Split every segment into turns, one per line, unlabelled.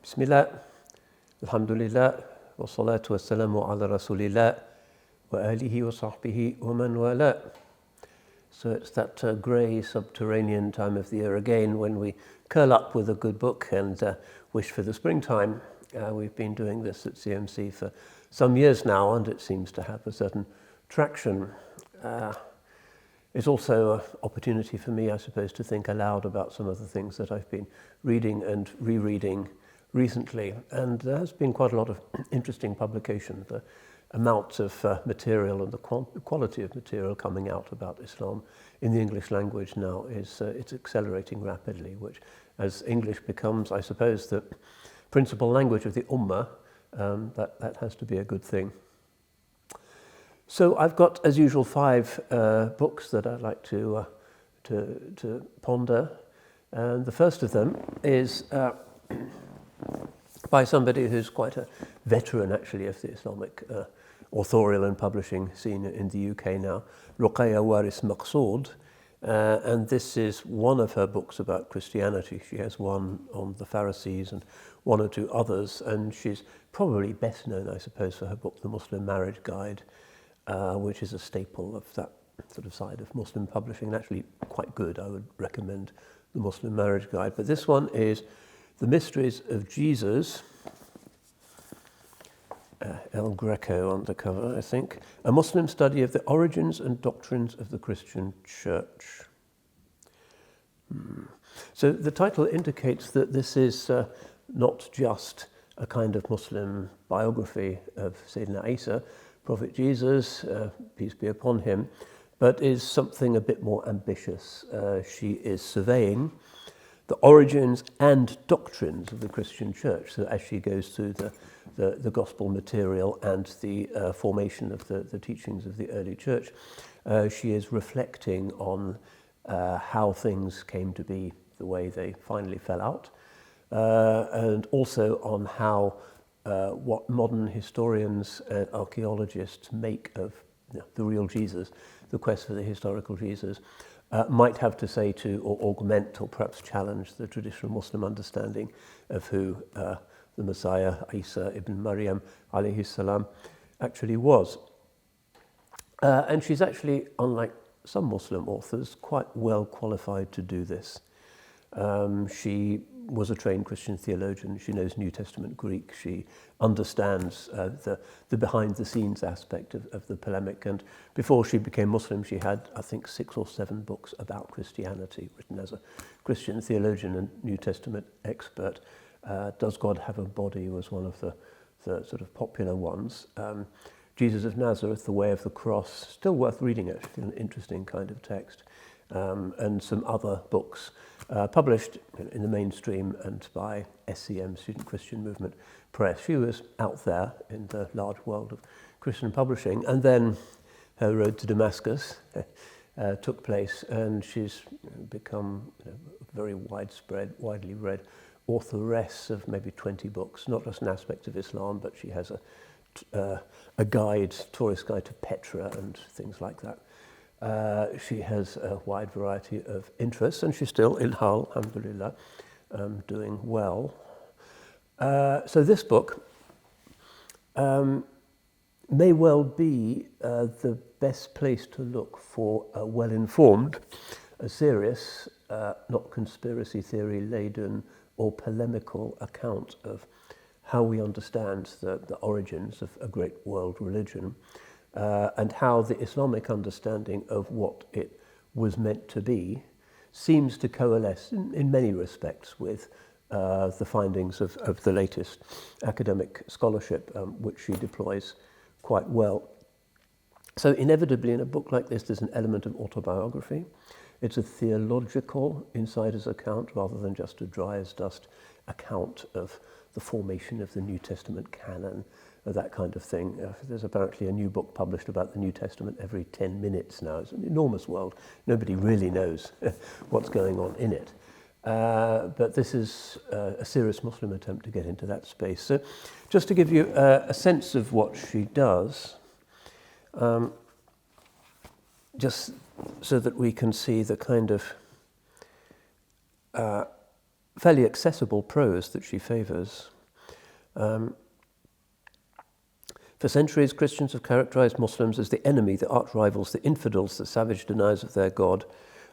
Bismillah, alhamdulillah, wa salatu wa salamu ala rasulillah, wa alihi wa sahbihi wa man wala. So it's that grey subterranean time of the year again when we curl up with a good book and wish for the springtime. We've been doing this at CMC for some years now, and it seems to have a certain traction. It's also an opportunity for me, I suppose, to think aloud about some of the things that I've been reading and rereading recently. And there has been quite a lot of interesting publication. The amount of material and the quality of material coming out about Islam in the English language now is it's accelerating rapidly, which as English becomes, I suppose, the principal language of the Ummah, that has to be a good thing. So I've got, as usual, 5 books that I'd like to ponder. And the first of them is by somebody who's quite a veteran, actually, of the Islamic authorial and publishing scene in the UK now, Ruqaiyyah Waris Maqsood. And this is one of her books about Christianity. She has one on the Pharisees and 1 or 2 others, and she's probably best known, I suppose, for her book, The Muslim Marriage Guide, which is a staple of that sort of side of Muslim publishing, and actually quite good. I would recommend The Muslim Marriage Guide. But this one is The Mysteries of Jesus, El Greco on the cover, I think, a Muslim study of the origins and doctrines of the Christian Church. So the title indicates that this is not just a kind of Muslim biography of Sayyidina Isa, Prophet Jesus, peace be upon him, but is something a bit more ambitious. She is surveying the origins and doctrines of the Christian Church. So as she goes through the gospel material and the formation of the teachings of the early church, she is reflecting on how things came to be the way they finally fell out, and also on how what modern historians and archaeologists make of the real Jesus, the quest for the historical Jesus, might have to say to or augment or perhaps challenge the traditional Muslim understanding of who the Messiah, Isa ibn Maryam alayhi salam, actually was. And she's actually, unlike some Muslim authors, quite well qualified to do this. She was a trained Christian theologian. She knows New Testament Greek. She understands the behind-the-scenes aspect of the polemic. And before she became Muslim, she had, I think, 6 or 7 books about Christianity, written as a Christian theologian and New Testament expert. Does God Have a Body was one of the sort of popular ones. Jesus of Nazareth, The Way of the Cross, still worth reading, actually, an interesting kind of text. And some other books published in the mainstream and by SCM, Student Christian Movement Press. She was out there in the large world of Christian publishing, and then her road to Damascus took place, and she's become a very widely read authoress of maybe 20 books, not just an aspect of Islam, but she has a guide, tourist guide to Petra and things like that. She has a wide variety of interests, and she's still in Hull, alhamdulillah, doing well. So this book may well be the best place to look for a well-informed, a serious, not conspiracy theory-laden or polemical account of how we understand the origins of a great world religion, and how the Islamic understanding of what it was meant to be seems to coalesce in many respects with the findings of the latest academic scholarship, which she deploys quite well. So inevitably in a book like this, there's an element of autobiography. It's a theological insider's account rather than just a dry as dust account of the formation of the New Testament canon, that kind of thing. There's apparently a new book published about the New Testament every 10 minutes now. It's an enormous world. Nobody really knows what's going on in it. But this is a serious Muslim attempt to get into that space. So just to give you a sense of what she does, just so that we can see the kind of fairly accessible prose that she favours. For centuries, Christians have characterized Muslims as the enemy, the arch-rivals, the infidels, the savage deniers of their God,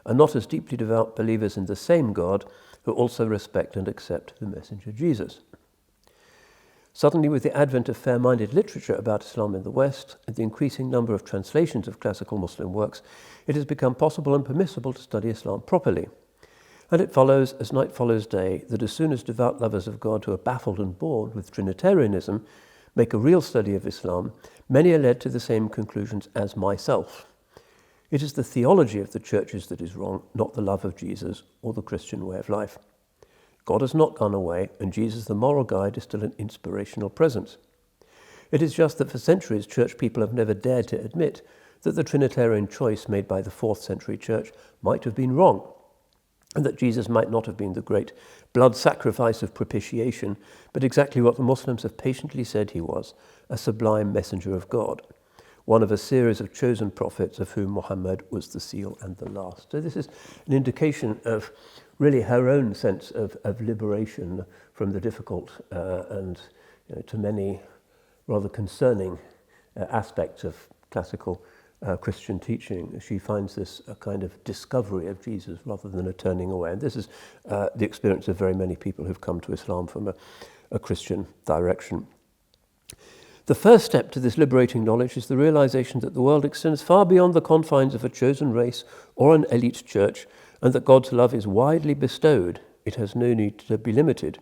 and not as deeply devout believers in the same God who also respect and accept the messenger Jesus. Suddenly, with the advent of fair-minded literature about Islam in the West and the increasing number of translations of classical Muslim works, it has become possible and permissible to study Islam properly. And it follows, as night follows day, that as soon as devout lovers of God who are baffled and bored with Trinitarianism make a real study of Islam, many are led to the same conclusions as myself. It is the theology of the churches that is wrong, not the love of Jesus or the Christian way of life. God has not gone away, and Jesus, the moral guide, is still an inspirational presence. It is just that for centuries, church people have never dared to admit that the Trinitarian choice made by the 4th century church might have been wrong, and that Jesus might not have been the great blood sacrifice of propitiation, but exactly what the Muslims have patiently said he was, a sublime messenger of God, one of a series of chosen prophets of whom Muhammad was the seal and the last. So this is an indication of really her own sense of liberation from the difficult and to many rather concerning aspects of classical Christian teaching. She finds this a kind of discovery of Jesus rather than a turning away. And this is the experience of very many people who've come to Islam from a Christian direction. The first step to this liberating knowledge is the realization that the world extends far beyond the confines of a chosen race or an elite church, and that God's love is widely bestowed. It has no need to be limited.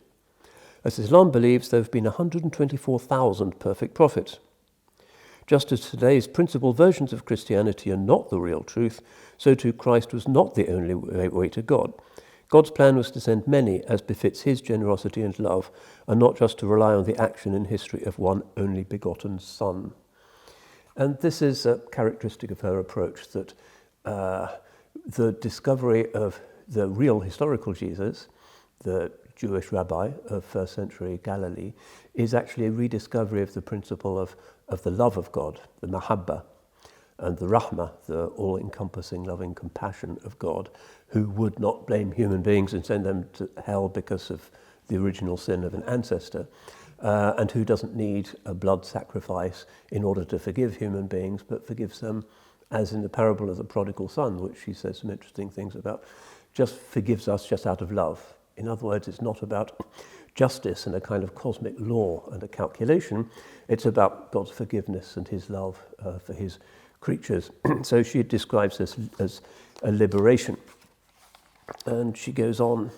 As Islam believes, there have been 124,000 perfect prophets. Just as today's principal versions of Christianity are not the real truth, so too Christ was not the only way to God. God's plan was to send many as befits his generosity and love, and not just to rely on the action and history of one only begotten Son. And this is a characteristic of her approach, that the discovery of the real historical Jesus, the Jewish rabbi of 1st century Galilee, is actually a rediscovery of the principle of the love of God, the mahabba, and the rahmah, the all-encompassing loving compassion of God, who would not blame human beings and send them to hell because of the original sin of an ancestor, and who doesn't need a blood sacrifice in order to forgive human beings, but forgives them, as in the parable of the prodigal son, which she says some interesting things about, just forgives us just out of love. In other words, it's not about justice and a kind of cosmic law and a calculation. It's about God's forgiveness and his love for his creatures. So she describes this as a liberation. And she goes on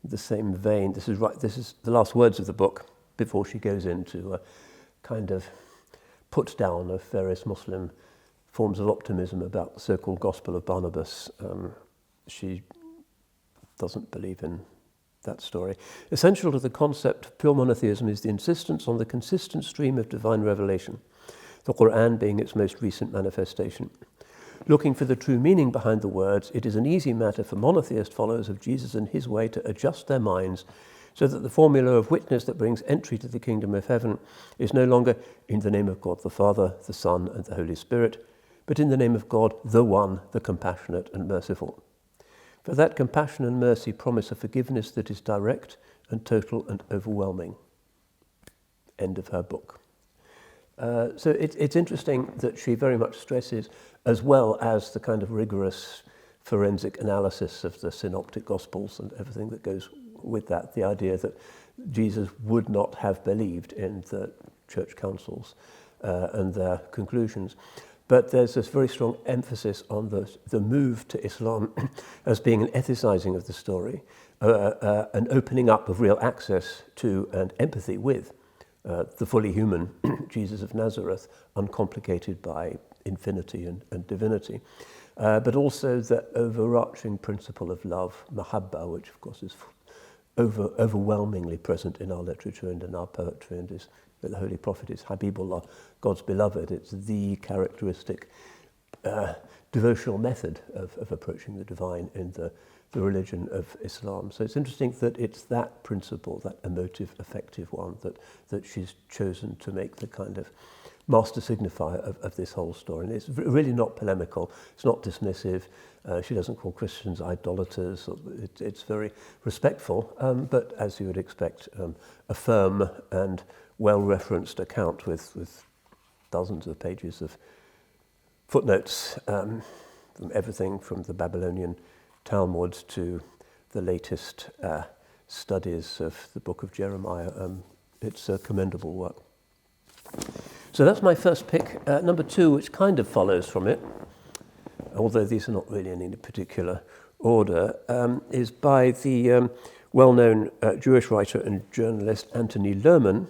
in the same vein. This is the last words of the book before she goes into a kind of put down of various Muslim forms of optimism about the so-called Gospel of Barnabas. She doesn't believe in that story. Essential to the concept of pure monotheism is the insistence on the consistent stream of divine revelation, the Quran being its most recent manifestation. Looking for the true meaning behind the words, it is an easy matter for monotheist followers of Jesus and his way to adjust their minds so that the formula of witness that brings entry to the kingdom of heaven is no longer in the name of God the Father, the Son, and the Holy Spirit, but in the name of God, the One, the compassionate and merciful. For that compassion and mercy promise a forgiveness that is direct and total and overwhelming. End of her book. So it's interesting that she very much stresses, as well as the kind of rigorous forensic analysis of the synoptic gospels and everything that goes with that, the idea that Jesus would not have believed in the church councils and their conclusions. But there's this very strong emphasis on the move to Islam as being an ethicizing of the story, an opening up of real access to and empathy with the fully human Jesus of Nazareth, uncomplicated by infinity and divinity, but also the overarching principle of love, mahabba, which of course is overwhelmingly present in our literature and in our poetry, and is that the Holy Prophet is Habibullah, God's beloved. It's the characteristic devotional method of approaching the divine in the the religion of Islam. So it's interesting that it's that principle, that emotive, affective one, that she's chosen to make the kind of master signifier of this whole story. And it's really not polemical, it's not dismissive. She doesn't call Christians idolaters. It's very respectful, but as you would expect, a firm and well-referenced account with dozens of pages of footnotes, from everything from the Babylonian Talmud to the latest studies of the book of Jeremiah. It's a commendable work. So that's my first pick. Number two, which kind of follows from it, although these are not really in any particular order, is by the well-known Jewish writer and journalist Antony Lerman,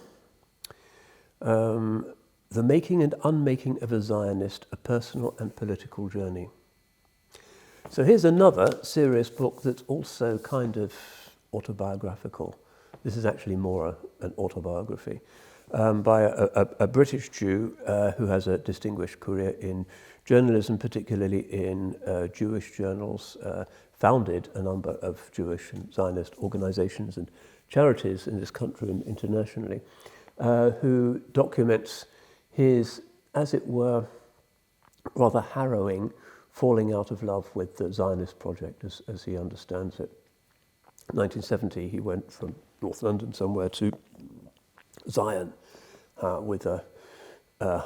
The Making and Unmaking of a Zionist, A Personal and Political Journey. So here's another serious book that's also kind of autobiographical. This is actually more an autobiography by a British Jew who has a distinguished career in journalism, particularly in Jewish journals, founded a number of Jewish and Zionist organizations and charities in this country and internationally, who documents his, as it were, rather harrowing falling out of love with the Zionist project as he understands it. In 1970, he went from North London somewhere to Zion with a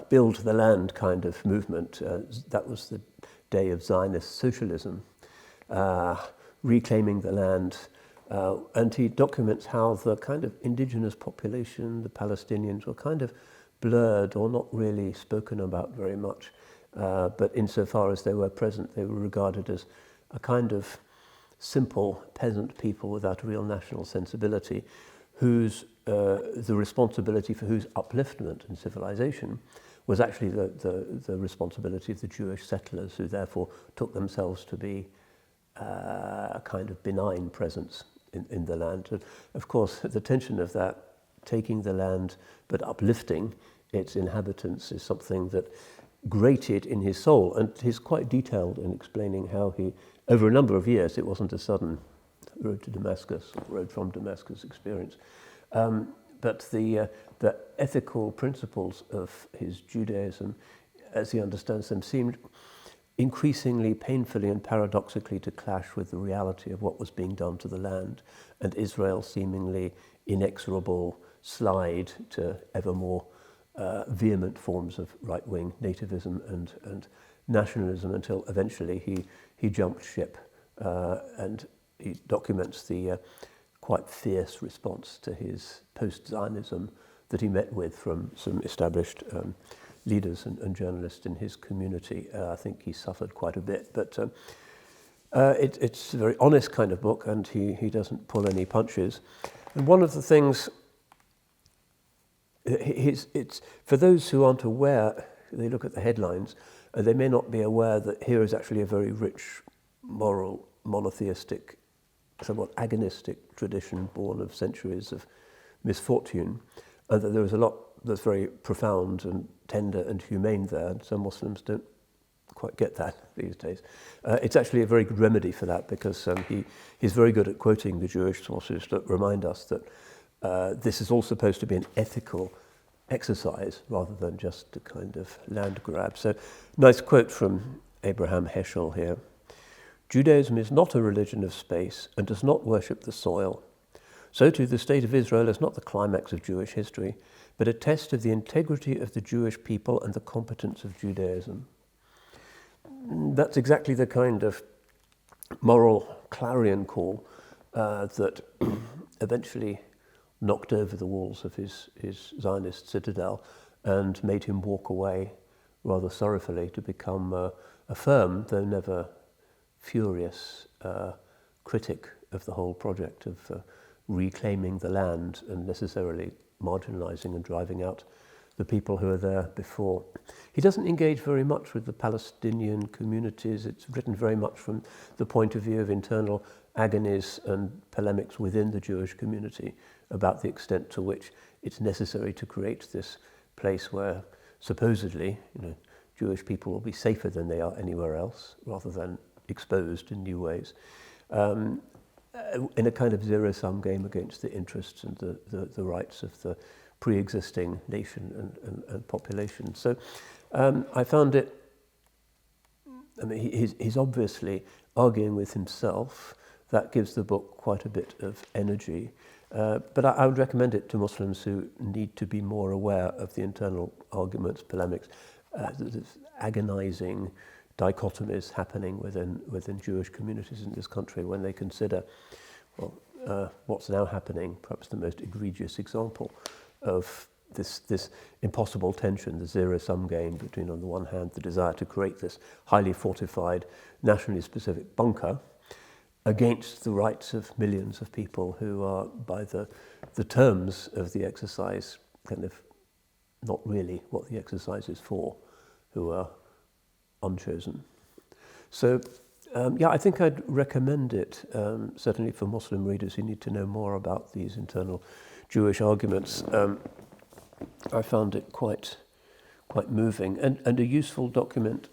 build the land kind of movement. That was the day of Zionist socialism, reclaiming the land. And he documents how the kind of indigenous population, the Palestinians, were kind of blurred or not really spoken about very much. But insofar as they were present, they were regarded as a kind of simple peasant people without a real national sensibility, whose the responsibility for whose upliftment and civilization was actually the responsibility of the Jewish settlers, who therefore took themselves to be a kind of benign presence in the land. And of course, the tension of that, taking the land but uplifting its inhabitants, is something that grated in his soul, and he's quite detailed in explaining how he, over a number of years, it wasn't a sudden road to Damascus, or road from Damascus experience, but the ethical principles of his Judaism, as he understands them, seemed increasingly painfully and paradoxically to clash with the reality of what was being done to the land, and Israel's seemingly inexorable slide to ever more vehement forms of right-wing nativism and nationalism, until eventually he jumped ship, and he documents the quite fierce response to his post-Zionism that he met with from some established leaders and journalists in his community. I think he suffered quite a bit, but it's a very honest kind of book, and he doesn't pull any punches. And one of the things, it's for those who aren't aware, they look at the headlines, they may not be aware that here is actually a very rich, moral, monotheistic, somewhat agonistic tradition born of centuries of misfortune, and that there is a lot that's very profound and tender and humane there, and some Muslims don't quite get that these days. It's actually a very good remedy for that, because he's very good at quoting the Jewish sources that remind us that this is all supposed to be an ethical exercise rather than just a kind of land grab. So, nice quote from Abraham Heschel here. Judaism is not a religion of space and does not worship the soil. So too the state of Israel is not the climax of Jewish history, but a test of the integrity of the Jewish people and the competence of Judaism. That's exactly the kind of moral clarion call that eventually knocked over the walls of his Zionist citadel and made him walk away rather sorrowfully to become a firm, though never furious, critic of the whole project of reclaiming the land and necessarily marginalizing and driving out the people who were there before. He doesn't engage very much with the Palestinian communities. It's written very much from the point of view of internal agonies and polemics within the Jewish community about the extent to which it's necessary to create this place where supposedly, Jewish people will be safer than they are anywhere else, rather than exposed in new ways. in a kind of zero-sum game against the interests and the rights of the pre-existing nation and population. So I found it, I mean, he's obviously arguing with himself. That gives the book quite a bit of energy. But I would recommend it to Muslims who need to be more aware of the internal arguments, polemics, agonizing dichotomies happening within Jewish communities in this country when they consider, well, what's now happening, perhaps the most egregious example of this impossible tension, the zero-sum game between, on the one hand, the desire to create this highly fortified, nationally specific bunker against the rights of millions of people who are, by the terms of the exercise, kind of not really what the exercise is for, who are unchosen. So, yeah, I think I'd recommend it, certainly for Muslim readers who need to know more about these internal Jewish arguments. I found it quite moving and a useful document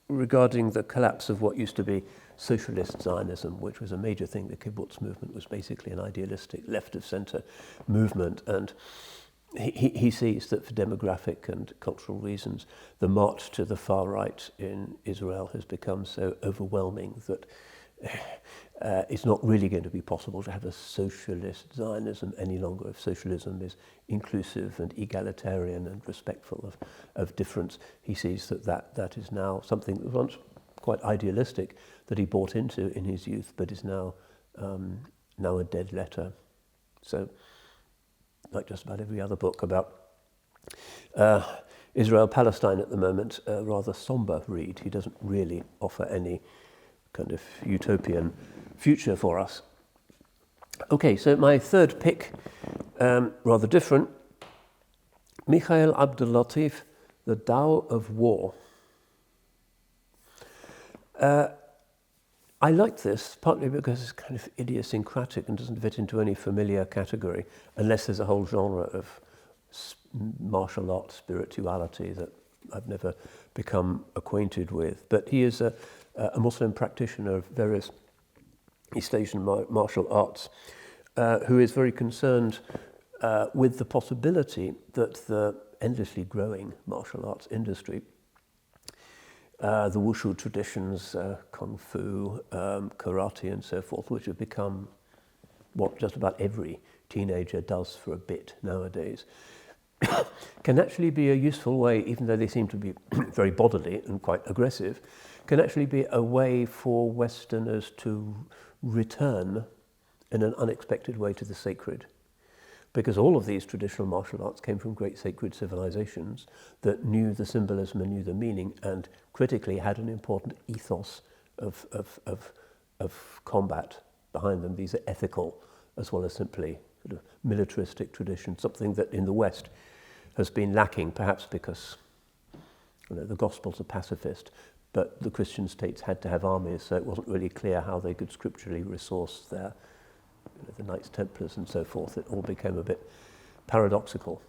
regarding the collapse of what used to be socialist Zionism, which was a major thing. The kibbutz movement was basically an idealistic left-of-centre movement, and he sees that for demographic and cultural reasons, the march to the far right in Israel has become so overwhelming that it's not really going to be possible to have a socialist Zionism any longer if socialism is inclusive and egalitarian and respectful of difference. He sees that is now something that was once quite idealistic that he bought into in his youth, but is now a dead letter. So, like just about every other book about Israel-Palestine at the moment, a rather somber read. He doesn't really offer any kind of utopian future for us. Okay, so my third pick, rather different, Mikhail Abdul-Latif, The Tao of War. I like this, partly because it's kind of idiosyncratic and doesn't fit into any familiar category, unless there's a whole genre of martial art spirituality that I've never become acquainted with. But he is a Muslim practitioner of various East Asian martial arts who is very concerned with the possibility that the endlessly growing martial arts industry, the wushu traditions, kung fu, karate and so forth, which have become what just about every teenager does for a bit nowadays, can actually be a useful way, even though they seem to be very bodily and quite aggressive, can actually be a way for Westerners to return in an unexpected way to the sacred. Because all of these traditional martial arts came from great sacred civilizations that knew the symbolism and knew the meaning, and critically had an important ethos of combat behind them. These are ethical as well as simply sort of militaristic traditions, something that in the West has been lacking, perhaps because the Gospels are pacifist, but the Christian states had to have armies, so it wasn't really clear how they could scripturally resource their the Knights Templars and so forth. It all became a bit paradoxical.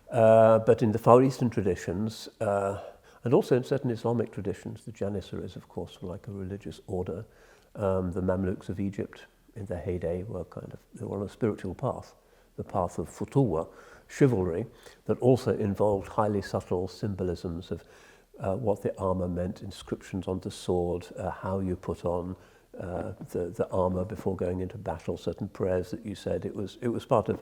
But in the Far Eastern traditions, and also in certain Islamic traditions, the Janissaries, of course, were like a religious order. The Mamluks of Egypt, in their heyday, they were on a spiritual path, the path of futuwa, chivalry, that also involved highly subtle symbolisms of what the armor meant, inscriptions on the sword, how you put on the armor before going into battle, certain prayers that you said. It was part of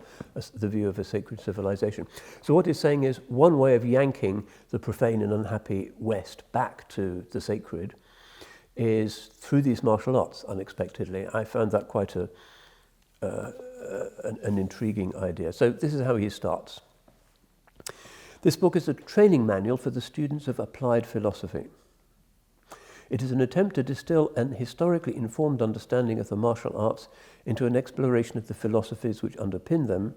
the view of a sacred civilization. So what he's saying is one way of yanking the profane and unhappy West back to the sacred is through these martial arts, unexpectedly. I found that quite an intriguing idea. So this is how he starts. This book is a training manual for the students of applied philosophy. It is an attempt to distill an historically informed understanding of the martial arts into an exploration of the philosophies which underpin them,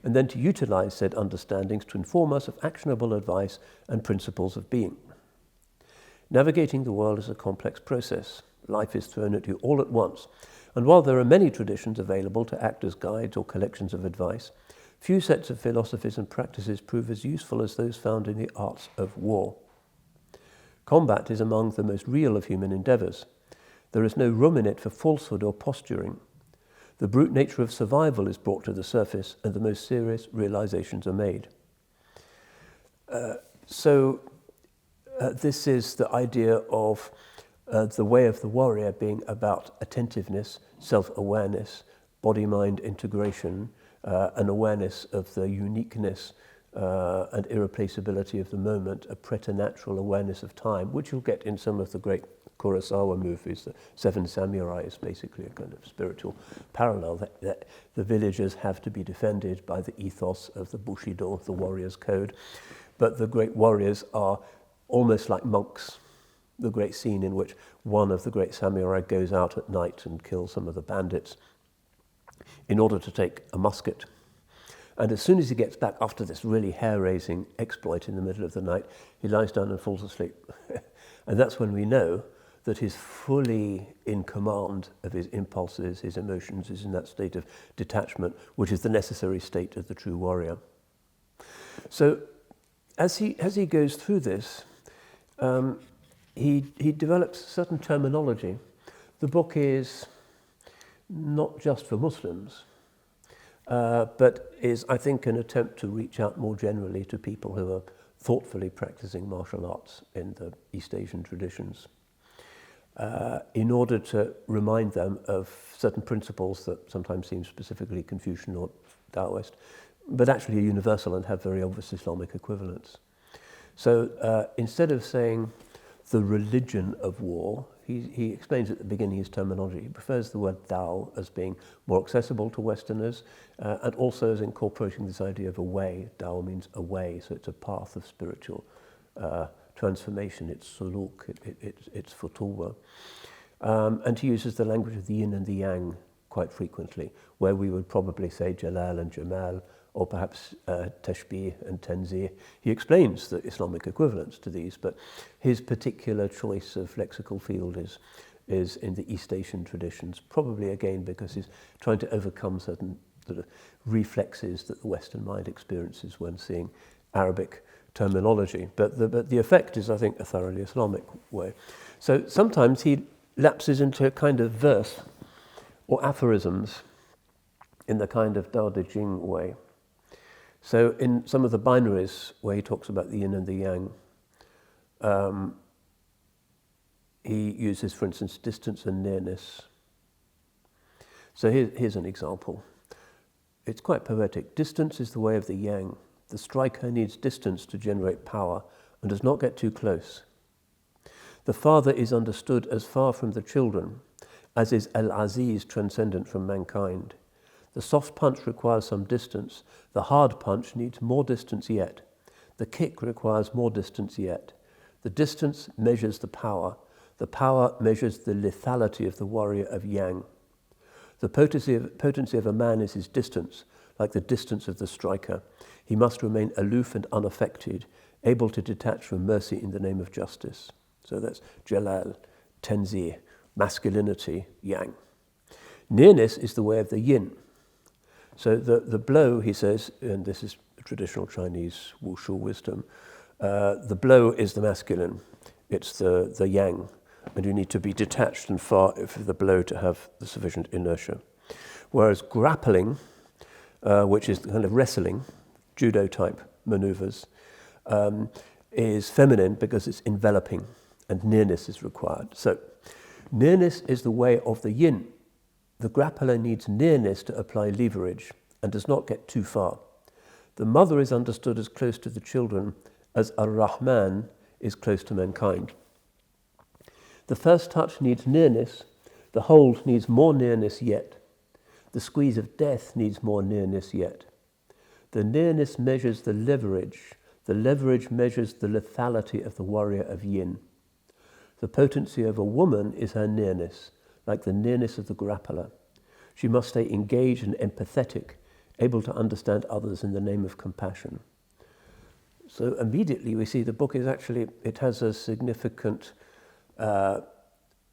and then to utilize said understandings to inform us of actionable advice and principles of being. Navigating the world is a complex process. Life is thrown at you all at once, and while there are many traditions available to act as guides or collections of advice, few sets of philosophies and practices prove as useful as those found in the arts of war. Combat is among the most real of human endeavours. There is no room in it for falsehood or posturing. The brute nature of survival is brought to the surface and the most serious realizations are made. This is the idea of the way of the warrior being about attentiveness, self-awareness, body-mind integration, an awareness of the uniqueness and irreplaceability of the moment, a preternatural awareness of time, which you'll get in some of the great Kurosawa movies. The Seven Samurai is basically a kind of spiritual parallel that the villagers have to be defended by the ethos of the Bushido, the warrior's code. But the great warriors are almost like monks. The great scene in which one of the great samurai goes out at night and kills some of the bandits in order to take a musket. And as soon as he gets back after this really hair-raising exploit in the middle of the night, he lies down and falls asleep. And that's when we know that he's fully in command of his impulses, his emotions, is in that state of detachment, which is the necessary state of the true warrior. So as he goes through this, he develops certain terminology. The book is not just for Muslims, but is, I think, an attempt to reach out more generally to people who are thoughtfully practicing martial arts in the East Asian traditions, in order to remind them of certain principles that sometimes seem specifically Confucian or Taoist, but actually are universal and have very obvious Islamic equivalents. So instead of saying the religion of war, he explains at the beginning his terminology. He prefers the word Tao as being more accessible to Westerners, and also as incorporating this idea of a way. Tao means a way, so it's a path of spiritual transformation. It's suluk, it's futuwa. And he uses the language of the yin and the yang quite frequently, where we would probably say jalal and jamal, or perhaps tashbih and tanzih. He explains the Islamic equivalents to these, but his particular choice of lexical field is in the East Asian traditions, probably again because he's trying to overcome certain sort of reflexes that the Western mind experiences when seeing Arabic terminology. But the effect is, I think, a thoroughly Islamic way. So sometimes he lapses into a kind of verse or aphorisms in the kind of Dao De Jing way. So in some of the binaries where he talks about the yin and the yang, he uses, for instance, distance and nearness. So here's an example. It's quite poetic. Distance is the way of the yang. The striker needs distance to generate power and does not get too close. The father is understood as far from the children, as is Al-Aziz transcendent from mankind. The soft punch requires some distance. The hard punch needs more distance yet. The kick requires more distance yet. The distance measures the power. The power measures the lethality of the warrior of yang. The potency of a man is his distance, like the distance of the striker. He must remain aloof and unaffected, able to detach from mercy in the name of justice. So that's jalal, tanzih, masculinity, yang. Nearness is the way of the yin. So the blow, he says, and this is traditional Chinese wushu wisdom, the blow is the masculine, it's the yang, and you need to be detached and far for the blow to have the sufficient inertia. Whereas grappling, which is kind of wrestling, judo-type maneuvers, is feminine because it's enveloping, and nearness is required. So nearness is the way of the yin. The grappler needs nearness to apply leverage and does not get too far. The mother is understood as close to the children as Ar-Rahman is close to mankind. The first touch needs nearness. The hold needs more nearness yet. The squeeze of death needs more nearness yet. The nearness measures the leverage. The leverage measures the lethality of the warrior of yin. The potency of a woman is her nearness, like the nearness of the grappler. She must stay engaged and empathetic, able to understand others in the name of compassion. So immediately we see the book is actually, it has a significant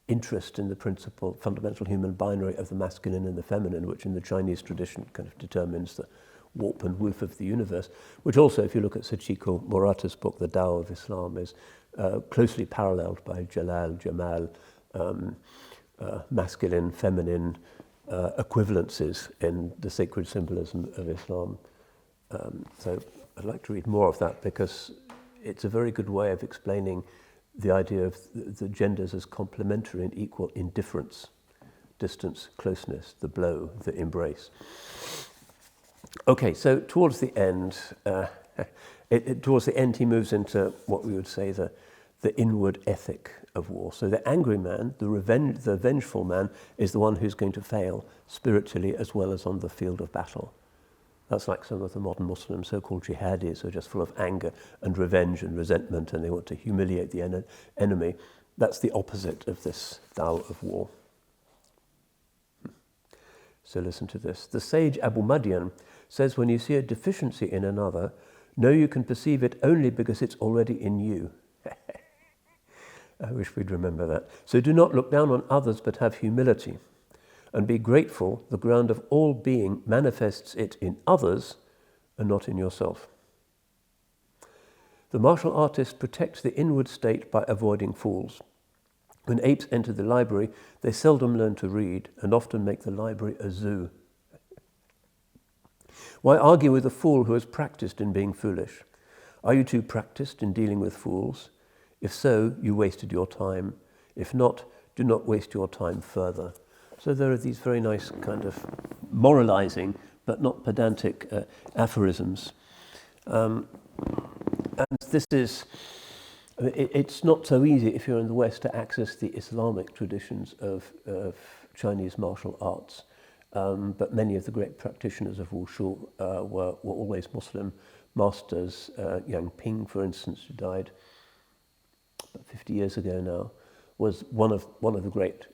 interest in the principle, fundamental human binary of the masculine and the feminine, which in the Chinese tradition kind of determines the warp and woof of the universe, which also, if you look at Sachiko Murata's book, The Tao of Islam, is closely paralleled by Jalal, Jamal, masculine, feminine equivalences in the sacred symbolism of Islam. So I'd like to read more of that because it's a very good way of explaining the idea of the genders as complementary and equal in difference, distance, closeness, the blow, the embrace. Okay, so towards the end, he moves into what we would say the inward ethic of war. So the angry man, the vengeful man, is the one who's going to fail spiritually as well as on the field of battle. That's like some of the modern Muslim so-called jihadis who are just full of anger and revenge and resentment, and they want to humiliate the enemy. That's the opposite of this Tao of War. So listen to this. The sage Abu Madian says, when you see a deficiency in another, know you can perceive it only because it's already in you. I wish we'd remember that. So do not look down on others, but have humility. And be grateful, the ground of all being manifests it in others and not in yourself. The martial artist protects the inward state by avoiding fools. When apes enter the library, they seldom learn to read and often make the library a zoo. Why argue with a fool who has practiced in being foolish? Are you too practiced in dealing with fools? If so, you wasted your time. If not, do not waste your time further. So there are these very nice kind of moralizing, but not pedantic aphorisms. And this is, it's not so easy if you're in the West to access the Islamic traditions of Chinese martial arts. But many of the great practitioners of wushu were always Muslim masters. Yang Ping, for instance, who died about 50 years ago now, was one of the great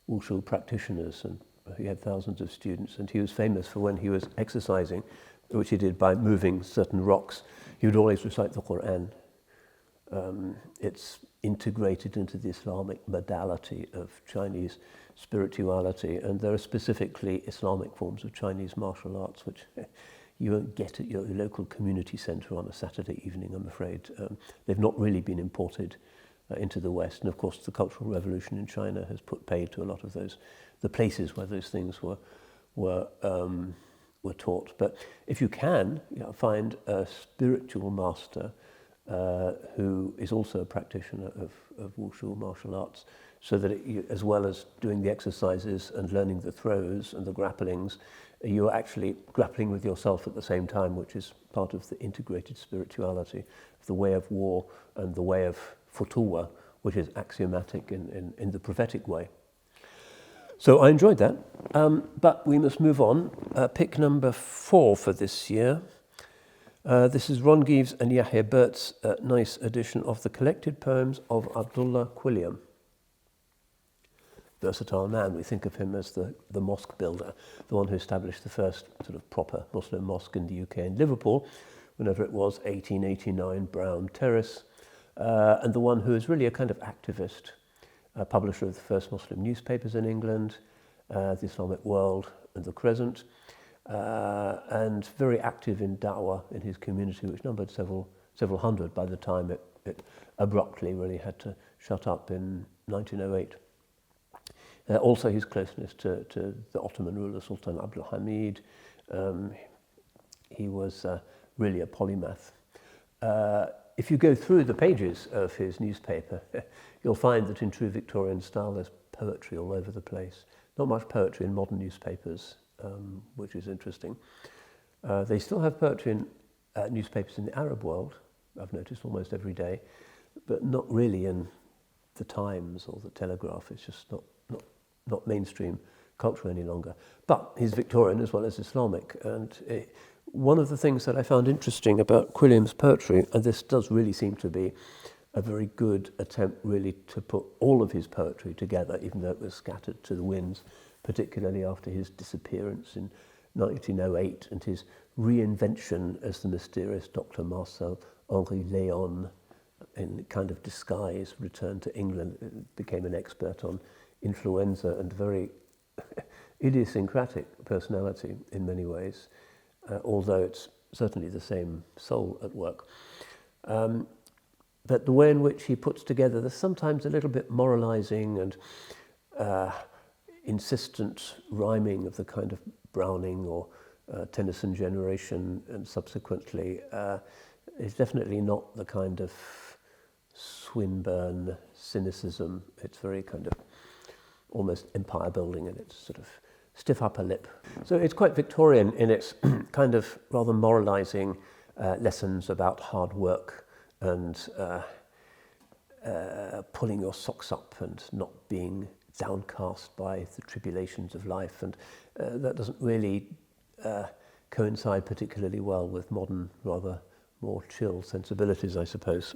wushu practitioners, and he had thousands of students, and he was famous for when he was exercising, which he did by moving certain rocks, he would always recite the Quran. It's integrated into the Islamic modality of Chinese spirituality, and there are specifically Islamic forms of Chinese martial arts which you won't get at your local community centre on a Saturday evening, I'm afraid. They've not really been imported into the West, and of course the Cultural Revolution in China has put paid to a lot of the places where those things were taught. But if you can, find a spiritual master who is also a practitioner of wushu martial arts, so that as well as doing the exercises and learning the throws and the grapplings, you're actually grappling with yourself at the same time, which is part of the integrated spirituality, the way of war and the way of futuwa, which is axiomatic in the prophetic way. So I enjoyed that, but we must move on. Pick number 4 for this year. This is Ron Geaves and Yahya Birt's nice edition of the collected poems of Abdullah Quilliam. Versatile man, we think of him as the mosque builder, the one who established the first sort of proper Muslim mosque in the UK in Liverpool, whenever it was, 1889, Brown Terrace, and the one who is really a kind of activist, publisher of the first Muslim newspapers in England, the Islamic World and the Crescent, and very active in da'wah in his community, which numbered several hundred by the time it abruptly really had to shut up in 1908. Also his closeness to the Ottoman ruler, Sultan Abdul Hamid. He was really a polymath. If you go through the pages of his newspaper, you'll find that in true Victorian style there's poetry all over the place. Not much poetry in modern newspapers, which is interesting. They still have poetry in newspapers in the Arab world, I've noticed almost every day, but not really in the Times or the Telegraph. It's just not mainstream culture any longer. But he's Victorian as well as Islamic, and one of the things that I found interesting about Quilliam's poetry, and this does really seem to be a very good attempt really to put all of his poetry together, even though it was scattered to the winds, particularly after his disappearance in 1908 and his reinvention as the mysterious Dr. Marcel Henri Léon, in kind of disguise, returned to England, became an expert on influenza, and very idiosyncratic personality in many ways, although it's certainly the same soul at work. But the way in which he puts together, there's sometimes a little bit moralizing and insistent rhyming of the kind of Browning or Tennyson generation and subsequently is definitely not the kind of Swinburne cynicism. It's very kind of almost empire building in its sort of stiff upper lip. So it's quite Victorian in its kind of rather moralizing lessons about hard work and pulling your socks up and not being downcast by the tribulations of life. And that doesn't really coincide particularly well with modern, rather more chill sensibilities, I suppose.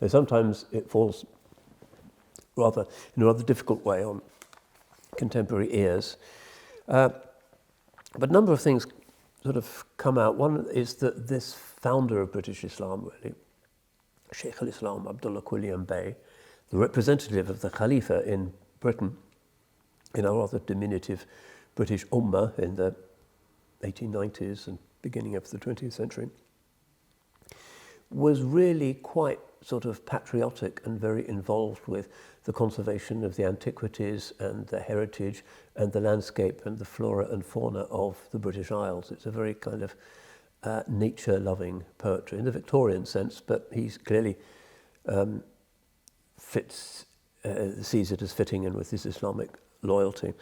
Sometimes it falls rather in a rather difficult way on contemporary ears. But a number of things sort of come out. One is that this founder of British Islam, really, Shaykh al-Islam Abdullah Quilliam Bey, the representative of the Khalifa in Britain, in a rather diminutive British Ummah in the 1890s and beginning of the 20th century, was really quite sort of patriotic and very involved with the conservation of the antiquities and the heritage and the landscape and the flora and fauna of the British Isles. It's a very kind of nature-loving poetry in the Victorian sense, but he's clearly sees it as fitting in with his Islamic loyalty.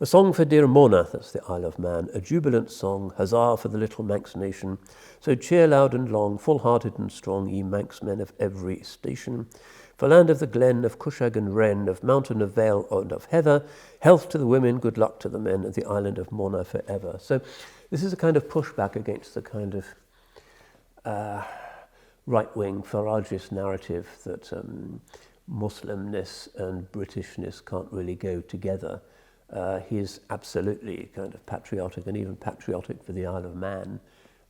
A song for dear Mona, that's the Isle of Man, a jubilant song, huzzah for the little Manx nation. So cheer loud and long, full-hearted and strong, ye Manx men of every station. For land of the glen, of Cushag and Wren, of mountain of vale and of heather, health to the women, good luck to the men, and the island of Mona forever. So this is a kind of pushback against the kind of right-wing Faragist narrative that Muslimness and Britishness can't really go together. He is absolutely kind of patriotic and even patriotic for the Isle of Man,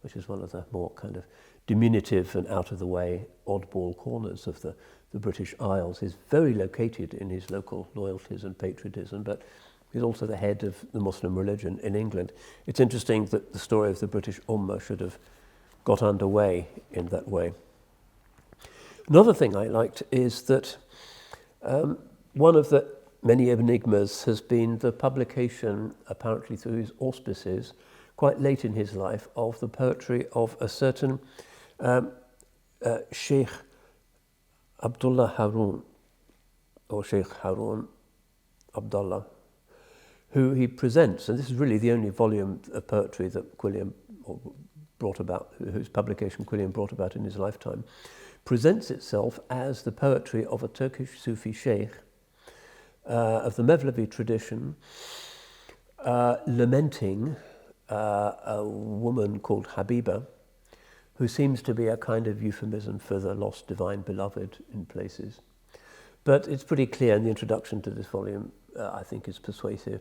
which is one of the more kind of diminutive and out-of-the-way oddball corners of the British Isles. He's very located in his local loyalties and patriotism, but he's also the head of the Muslim religion in England. It's interesting that the story of the British Ummah should have got underway in that way. Another thing I liked is that one of the many enigmas has been the publication, apparently through his auspices, quite late in his life, of the poetry of a certain Shaykh Abdullah Harun, or Shaykh Harun Abdullah, who he presents, and this is really the only volume of poetry that Quilliam brought about, whose publication Quilliam brought about in his lifetime, presents itself as the poetry of a Turkish Sufi sheikh of the Mevlevi tradition, lamenting a woman called Habiba, who seems to be a kind of euphemism for the lost divine beloved in places. But it's pretty clear in the introduction to this volume, I think is persuasive,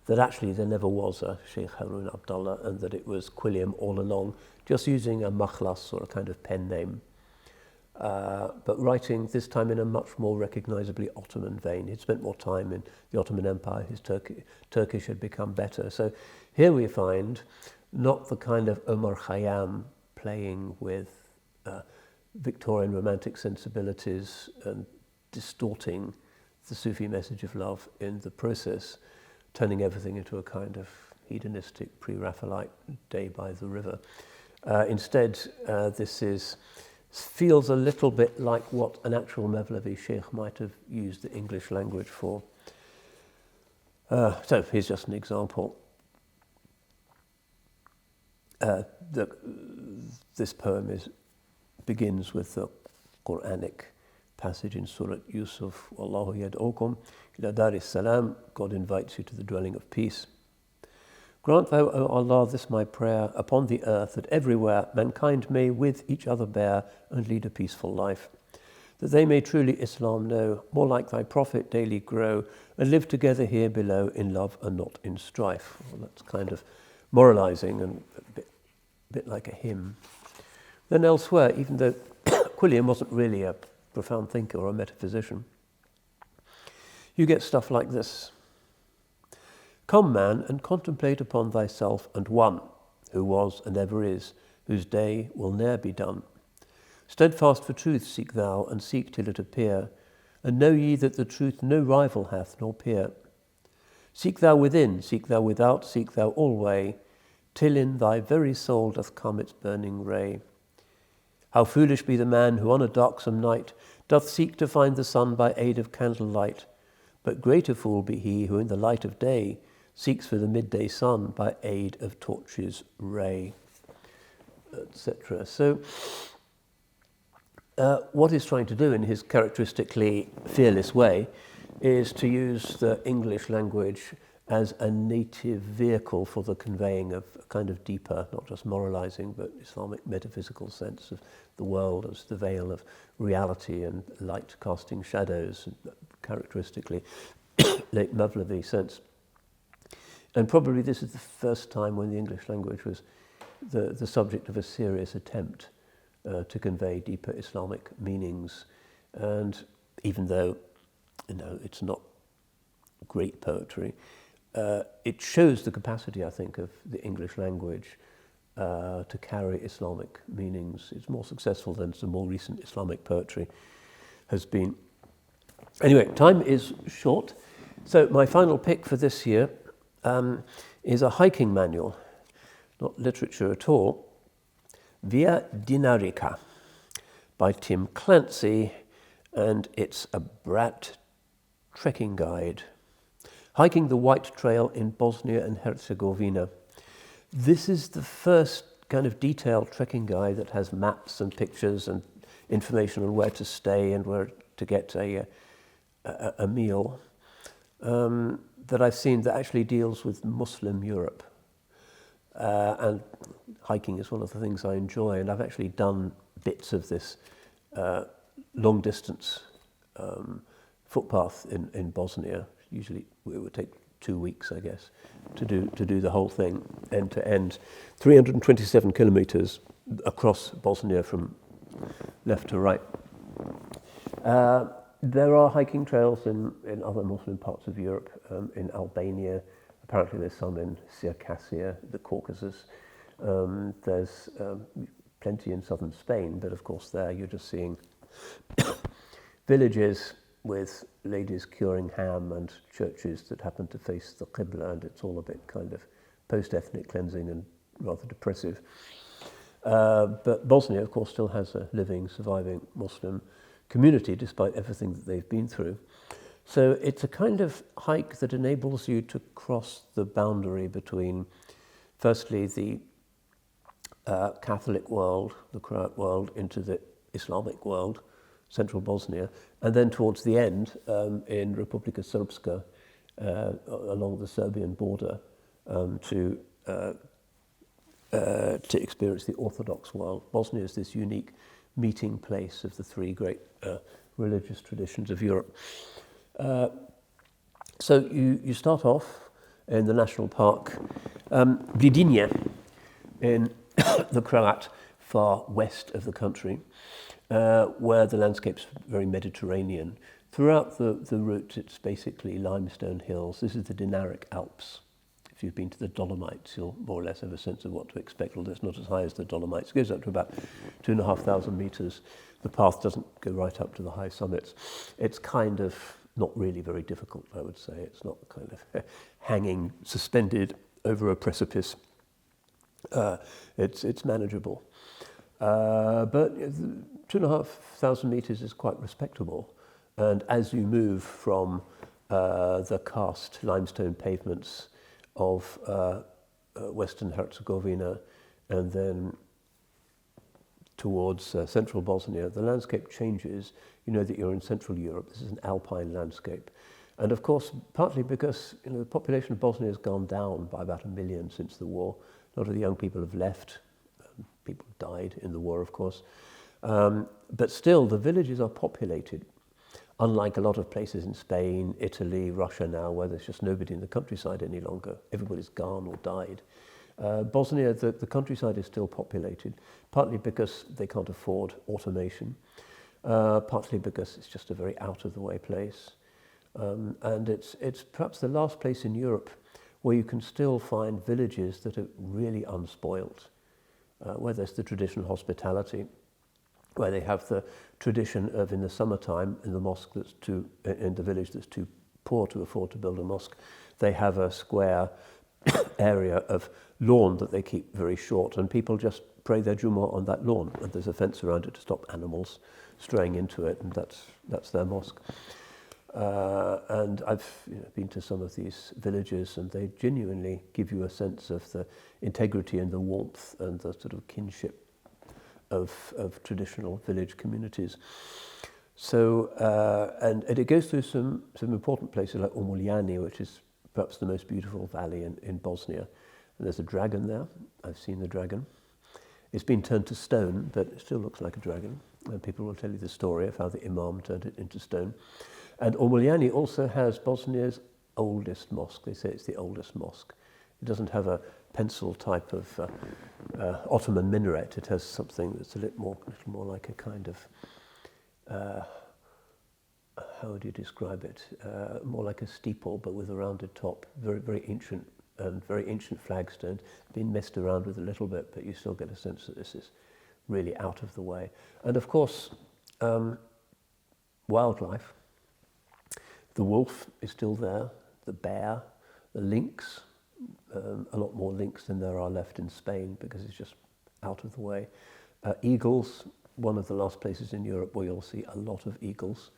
that actually there never was a Shaykh Harun Abdullah and that it was Quilliam all along, just using a makhlas or a kind of pen name. But writing this time in a much more recognisably Ottoman vein. He'd spent more time in the Ottoman Empire, his Turkish had become better. So here we find not the kind of Omar Khayyam playing with Victorian romantic sensibilities and distorting the Sufi message of love in the process, turning everything into a kind of hedonistic pre-Raphaelite day by the river. Instead, this feels a little bit like what an actual Mevlevi sheikh might have used the English language for. So here's just an example. This poem begins with the Quranic passage in Surah Yusuf, Wallahu yad'ukum ila daris salam, God invites you to the dwelling of peace. Grant thou, O Allah, this my prayer, upon the earth, that everywhere mankind may with each other bear and lead a peaceful life, that they may truly Islam know, more like thy Prophet daily grow, and live together here below in love and not in strife. Well, that's kind of moralizing and a bit like a hymn. Then elsewhere, even though Quilliam wasn't really a profound thinker or a metaphysician, you get stuff like this. Come, man, and contemplate upon thyself and one, who was and ever is, whose day will ne'er be done. Steadfast for truth seek thou, and seek till it appear, and know ye that the truth no rival hath nor peer. Seek thou within, seek thou without, seek thou alway, till in thy very soul doth come its burning ray. How foolish be the man who on a darksome night doth seek to find the sun by aid of candlelight, but greater fool be he who in the light of day seeks for the midday sun by aid of torches' ray, etc. So what he's trying to do in his characteristically fearless way is to use the English language as a native vehicle for the conveying of a kind of deeper, not just moralizing, but Islamic metaphysical sense of the world as the veil of reality and light casting shadows, characteristically late Mavlevi sense. And probably this is the first time when the English language was the subject of a serious attempt to convey deeper Islamic meanings. And even though, it's not great poetry, it shows the capacity, I think, of the English language to carry Islamic meanings. It's more successful than some more recent Islamic poetry has been. Anyway, time is short. So my final pick for this year is a hiking manual, not literature at all, Via Dinarica by Tim Clancy, and it's a brat trekking guide. Hiking the White Trail in Bosnia and Herzegovina. This is the first kind of detailed trekking guide that has maps and pictures and information on where to stay and where to get a meal that I've seen that actually deals with Muslim Europe. And hiking is one of the things I enjoy, and I've actually done bits of this long distance footpath in Bosnia. Usually it would take 2 weeks, I guess, to do the whole thing end to end. 327 kilometers across Bosnia from left to right. There are hiking trails in other Muslim parts of Europe, in Albania. Apparently there's some in Circassia, the Caucasus. There's plenty in southern Spain, but of course there you're just seeing villages with ladies curing ham and churches that happen to face the Qibla, and it's all a bit kind of post-ethnic cleansing and rather depressive. But Bosnia, of course, still has a living, surviving Muslim community despite everything that they've been through. So it's a kind of hike that enables you to cross the boundary between, firstly, the Catholic world, the Croat world, into the Islamic world, central Bosnia, and then towards the end in Republika Srpska, along the Serbian border, to experience the Orthodox world. Bosnia is this unique meeting place of the three great religious traditions of Europe. So you start off in the national park Vidinje, in the Croat far west of the country, where the landscape's very Mediterranean. Throughout the route, it's basically limestone hills. This is the Dinaric Alps. If you've been to the Dolomites, you'll more or less have a sense of what to expect, although it's not as high as the Dolomites. It goes up to about 2,500 meters. The path doesn't go right up to the high summits. It's kind of not really very difficult, I would say. It's not kind of hanging, suspended over a precipice. It's manageable. But 2,500 meters is quite respectable. And as you move from the cast limestone pavements of Western Herzegovina and then towards central Bosnia, the landscape changes. You know that you're in Central Europe. This is an alpine landscape. And of course, partly because the population of Bosnia has gone down by about 1 million since the war. A lot of the young people have left. People died in the war, of course. But still, the villages are populated, unlike a lot of places in Spain, Italy, Russia now, where there's just nobody in the countryside any longer. Everybody's gone or died. Bosnia, the countryside is still populated, partly because they can't afford automation, partly because it's just a very out-of-the-way place. And it's perhaps the last place in Europe where you can still find villages that are really unspoilt, where there's the traditional hospitality. where they have the tradition of, in the summertime, in the mosque that's too, in the village that's too poor to afford to build a mosque, they have a square area of lawn that they keep very short, and people just pray their Jummah on that lawn, and there's a fence around it to stop animals straying into it, and that's their mosque. And I've been to some of these villages, and they genuinely give you a sense of the integrity and the warmth and the sort of kinship of traditional village communities. So, and it goes through some important places like Umuljani, which is perhaps the most beautiful valley in Bosnia. And there's a dragon there. I've seen the dragon. It's been turned to stone, but it still looks like a dragon. And people will tell you the story of how the Imam turned it into stone. And Umuljani also has Bosnia's oldest mosque. They say it's the oldest mosque. It doesn't have a pencil type of Ottoman minaret. It has something that's a little more like a kind of, how would you describe it? More like a steeple, but with a rounded top. Very, very ancient, and very ancient flagstones. Been messed around with a little bit, but you still get a sense that this is really out of the way. And of course, wildlife. The wolf is still there, the bear, the lynx, a lot more lynx than there are left in Spain because it's just out of the way. Eagles, one of the last places in Europe where you'll see a lot of eagles.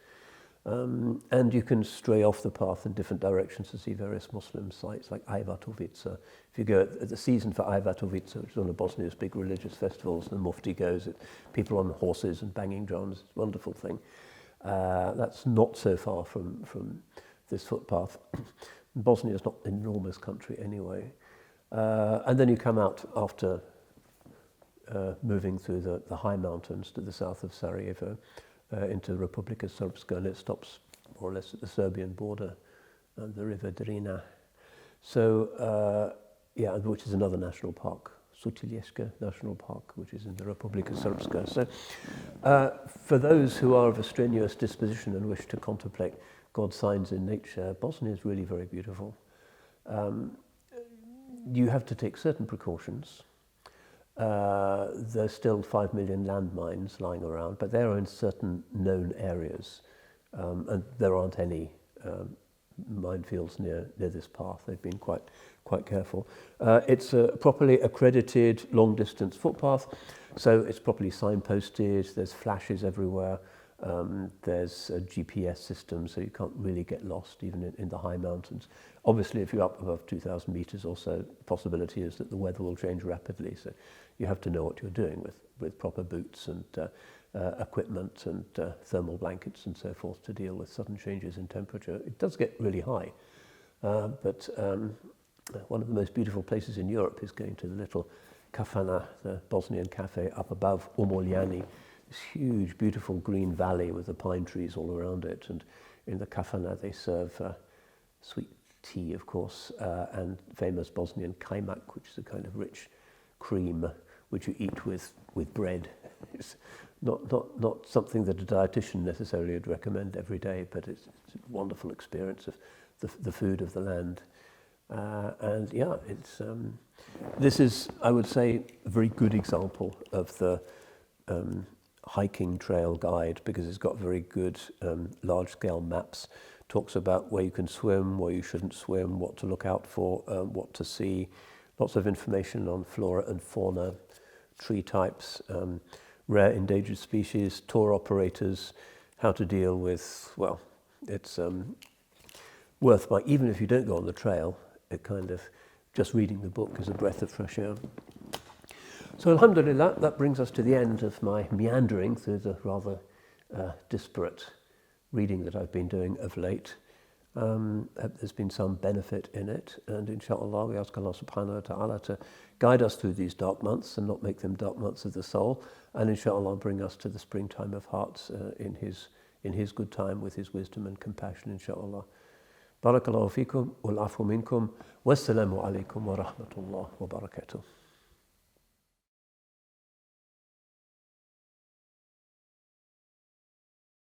And you can stray off the path in different directions to see various Muslim sites like Ajvatovica. If you go at the season for Ajvatovica, which is one of Bosnia's big religious festivals, the mufti goes, people on horses and banging drums, it's a wonderful thing. That's not so far from this footpath. Bosnia is not an enormous country anyway. And then you come out after moving through the high mountains to the south of Sarajevo into Republika Srpska, and it stops more or less at the Serbian border and the river Drina. So, which is another national park. Sutilješka National Park, which is in the Republika Srpska. So for those who are of a strenuous disposition and wish to contemplate God's signs in nature, Bosnia is really very beautiful. You have to take certain precautions. There's still 5 million landmines lying around, but they are in certain known areas, and there aren't any minefields near this path. They've been quite careful. It's a properly accredited long-distance footpath, so it's properly signposted. There's flashes everywhere. There's a GPS system, so you can't really get lost even in the high mountains. Obviously, if you're up above 2,000 meters or so, the possibility is that the weather will change rapidly, so you have to know what you're doing with proper boots and equipment and thermal blankets and so forth to deal with sudden changes in temperature. It does get really high, but one of the most beautiful places in Europe is going to the little kafana, the Bosnian cafe up above Umuljani, this huge, beautiful green valley with the pine trees all around it. And in the kafana they serve sweet tea, of course, and famous Bosnian kajmak, which is a kind of rich cream which you eat with bread. It's not something that a dietitian necessarily would recommend every day, but it's a wonderful experience of the food of the land. And yeah, this is, I would say, a very good example of the hiking trail guide, because it's got very good large-scale maps. Talks about where you can swim, where you shouldn't swim, what to look out for, what to see. Lots of information on flora and fauna, tree types, rare endangered species, tour operators, how to deal with, well, it's worth buying. Even if you don't go on the trail, it kind of, just reading the book is a breath of fresh air. So alhamdulillah, that brings us to the end of my meandering through the rather disparate reading that I've been doing of late. There's been some benefit in it, and inshallah we ask Allah subhanahu wa ta'ala to guide us through these dark months and not make them dark months of the soul, and inshallah bring us to the springtime of hearts in his good time with his wisdom and compassion, inshallah. Barakallahu fikum wal afu minkum wassalamu alaikum wa rahmatullah wa barakatuh.